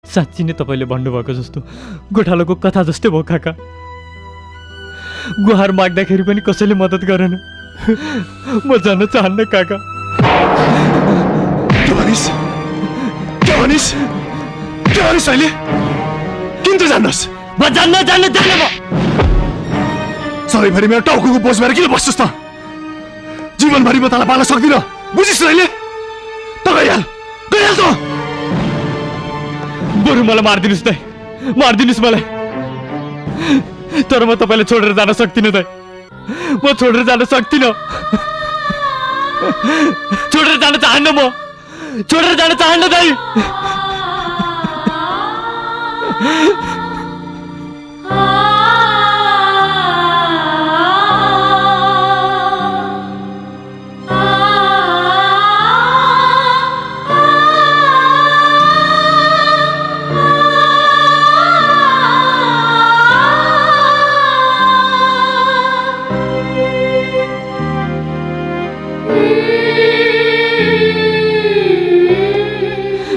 साँच्ची नै तपाईँले भन्नुभएको जस्तो गोठालोको कथा जस्तै भयो काका। गुहार माग्दाखेरि पनि कसैले मद्दत गरेन। म जान्न चाहन्न काका। के भनिस् अहिले? किन त जान्नुहोस्? म जान्न म सधैँभरि मेरो टाउको बोझ भएर किन बस्छस् त? जीवनभरि म तँलाई पाल्न सक्दिनँ, बुझिस् अहिले? त गइहाल त। बरु मलाई मारिदिनुहोस् दाइ, मारिदिनुहोस् मलाई। तर म तपाईँलाई छोडेर जान सक्दिनँ दाइ। म छोडेर जान सक्दिनँ। छोडेर जान चाहन्न म। छोडेर जान चाहन्न दाइ।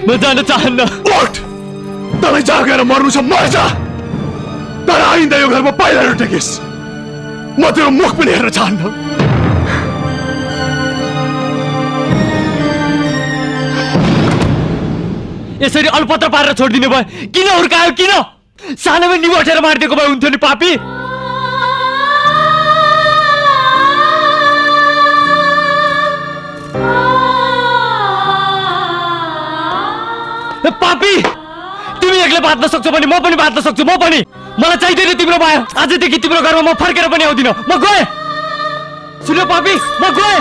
म जान चाहन्न। उठ! तँलाई जहाँ गएर मर्नु छ मर जा, तर आइन्दा यो घरमा पाइला नटेकिस्। म तेरो मुख पनि हेर्न चाहन्न। यसरी अल्पत्र पारेर छोडिदिनु भयो। किन हुर्कायो? किन सानोमै निबोटेर मारिदिएको भए हुन्थ्यो नि पापी। पापी, तिमी एक्लै बाँच्न सक्छौ भने म पनि बाँच्न सक्छु। म पनि, मलाई चाहिँदैन तिम्रो माया। आजदेखि तिम्रो घरमा म फर्केर पनि आउँदिनँ। म गएँ। सुन्यो पापी, म गएँ।